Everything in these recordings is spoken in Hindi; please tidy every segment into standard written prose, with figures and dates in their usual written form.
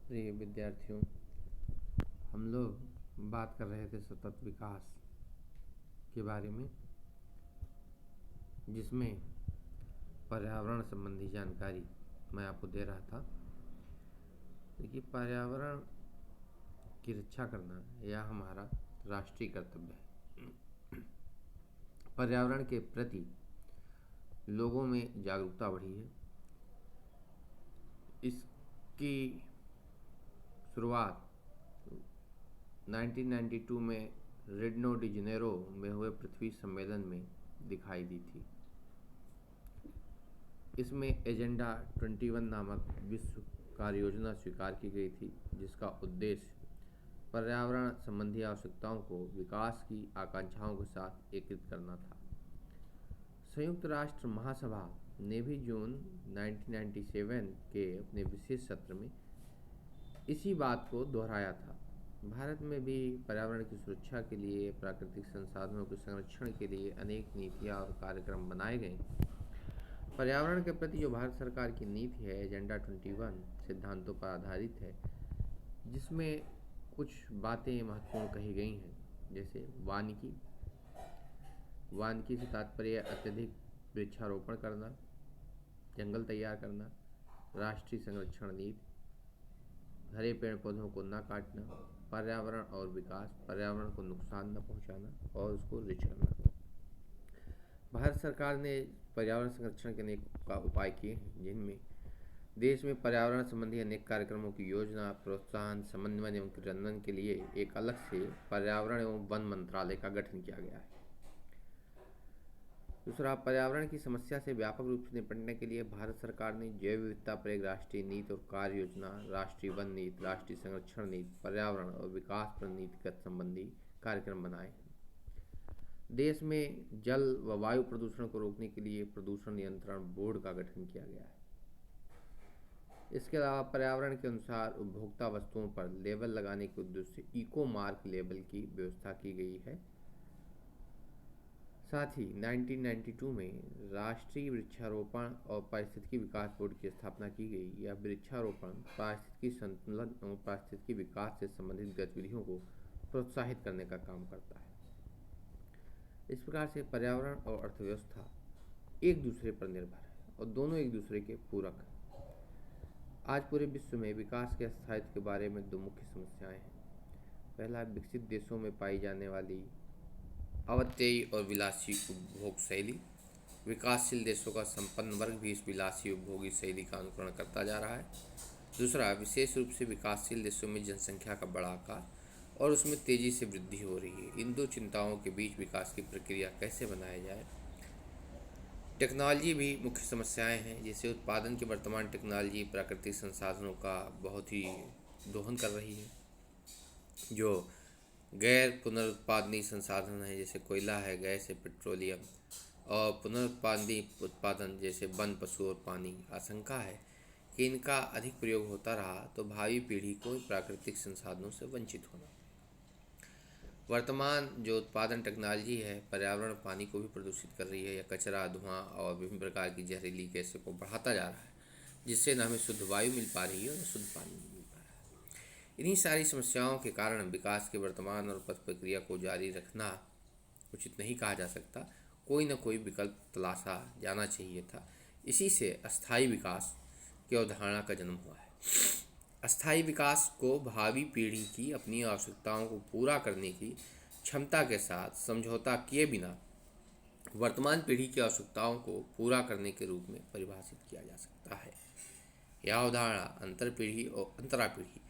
प्रिय विद्यार्थियों, हम लोग बात कर रहे थे सतत विकास के बारे में, जिसमें पर्यावरण संबंधी जानकारी मैं आपको दे रहा था। देखिए, पर्यावरण की रक्षा करना यह हमारा राष्ट्रीय कर्तव्य है। पर्यावरण के प्रति लोगों में जागरूकता बढ़ी है। इसकी शुरुआत 1992 में रियो डी जेनेरो में हुए पृथ्वी सम्मेलन में दिखाई दी थी। इसमें एजेंडा 21 नामक विश्व कार्य योजना स्वीकार की गई थी, जिसका उद्देश्य पर्यावरण संबंधी आवश्यकताओं को विकास की आकांक्षाओं के साथ एकीकृत करना था। संयुक्त राष्ट्र महासभा ने भी जून 1997 के अपने विशेष सत्र में इसी बात को दोहराया था। भारत में भी पर्यावरण की सुरक्षा के लिए, प्राकृतिक संसाधनों के संरक्षण के लिए अनेक नीतियाँ और कार्यक्रम बनाए गए। पर्यावरण के प्रति जो भारत सरकार की नीति है, एजेंडा 21 सिद्धांतों पर आधारित है, जिसमें कुछ बातें महत्वपूर्ण कही गई हैं, जैसे वानिकी से तात्पर्य अत्यधिक वृक्षारोपण करना, जंगल तैयार करना, राष्ट्रीय संरक्षण नीति, हरे पेड़ पौधों को न काटना, पर्यावरण और विकास, पर्यावरण को नुकसान न पहुंचाना और उसको रिच करना। भारत सरकार ने पर्यावरण संरक्षण के अनेक उपाय किए हैं, जिनमें देश में पर्यावरण संबंधी अनेक कार्यक्रमों की योजना, प्रोत्साहन, समन्वय एवं क्रियान्वयन के लिए एक अलग से पर्यावरण एवं वन मंत्रालय का गठन किया गया है। दूसरा, पर्यावरण की समस्या से व्यापक रूप से निपटने के लिए भारत सरकार ने जैव विविधता पर एक राष्ट्रीय नीति और कार्य योजना, राष्ट्रीय वन नीति, राष्ट्रीय संरक्षण नीति, पर्यावरण और विकास पर नीतिगत संबंधी कार्यक्रम बनाए हैं। देश में जल व वायु प्रदूषण को रोकने के लिए प्रदूषण नियंत्रण बोर्ड का गठन किया गया है। इसके अलावा पर्यावरण के अनुसार उपभोक्ता वस्तुओं पर लेबल लगाने के उद्देश्य से इको मार्क लेबल की व्यवस्था की गई है। साथ ही 1992 में राष्ट्रीय वृक्षारोपण और पारिस्थितिकी विकास बोर्ड की स्थापना की गई। यह वृक्षारोपण पारिस्थितिकी संतुलन एवं पारिस्थितिकी विकास से संबंधित गतिविधियों को प्रोत्साहित करने का काम करता है। इस प्रकार से पर्यावरण और अर्थव्यवस्था एक दूसरे पर निर्भर है और दोनों एक दूसरे के पूरक हैं। आज पूरे विश्व में विकास के स्थायित्व के बारे में दो मुख्य समस्याएं हैं। पहला, विकसित देशों में पाई जाने वाली अवत्ययी और विलासी उपभोग शैली। विकासशील देशों का संपन्न वर्ग भी इस विलासी उपभोगी शैली का अनुकरण करता जा रहा है। दूसरा, विशेष रूप से विकासशील देशों में जनसंख्या का बड़ा आकार और उसमें तेजी से वृद्धि हो रही है। इन दो चिंताओं के बीच विकास की प्रक्रिया कैसे बनाया जाए। टेक्नोलॉजी भी मुख्य समस्याएं हैं, जैसे उत्पादन की वर्तमान टेक्नोलॉजी प्राकृतिक संसाधनों का बहुत ही दोहन कर रही है। जो गैर पुनरुत्पादनीय संसाधन है, जैसे कोयला है, गैस है, पेट्रोलियम, और पुनरुत्पादनीय उत्पादन जैसे वन, पशु और पानी, आशंका है कि इनका अधिक प्रयोग होता रहा तो भावी पीढ़ी को प्राकृतिक संसाधनों से वंचित होना। वर्तमान जो उत्पादन टेक्नोलॉजी है, पर्यावरण पानी को भी प्रदूषित कर रही है। या कचरा, धुआं और विभिन्न प्रकार की जहरीली गैसों को बढ़ाता जा रहा है, जिससे न हमें शुद्ध वायु मिल पा रही है और न शुद्ध पानी मिल पा रहा है। इन्हीं सारी समस्याओं के कारण विकास के वर्तमान और पथ प्रक्रिया को जारी रखना उचित नहीं कहा जा सकता। कोई न कोई विकल्प तलाशा जाना चाहिए था। इसी से अस्थायी विकास की अवधारणा का जन्म हुआ है। अस्थायी विकास को भावी पीढ़ी की अपनी आवश्यकताओं को पूरा करने की क्षमता के साथ समझौता किए बिना वर्तमान पीढ़ी की आवश्यकताओं को पूरा करने के रूप में परिभाषित किया जा सकता है। यह अवधारणा अंतर पीढ़ी और अंतरा पीढ़ी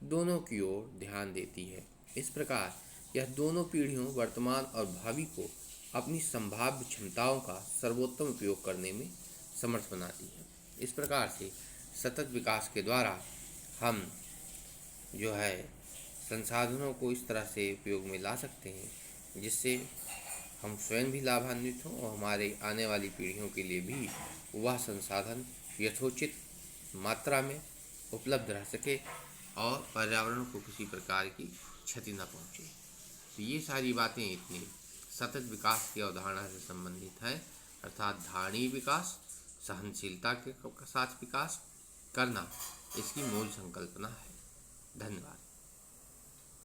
दोनों की ओर ध्यान देती है। इस प्रकार यह दोनों पीढ़ियों, वर्तमान और भावी को अपनी संभाव्य क्षमताओं का सर्वोत्तम उपयोग करने में समर्थ बनाती है। इस प्रकार से सतत विकास के द्वारा हम जो है संसाधनों को इस तरह से उपयोग में ला सकते हैं, जिससे हम स्वयं भी लाभान्वित हों और हमारे आने वाली पीढ़ियों के लिए भी वह संसाधन यथोचित मात्रा में उपलब्ध रह सके और पर्यावरण को किसी प्रकार की क्षति न पहुँचे। तो ये सारी बातें इतनी सतत विकास की अवधारणा से संबंधित हैं, अर्थात धारणीय विकास, सहनशीलता के साथ विकास करना इसकी मूल संकल्पना है। धन्यवाद।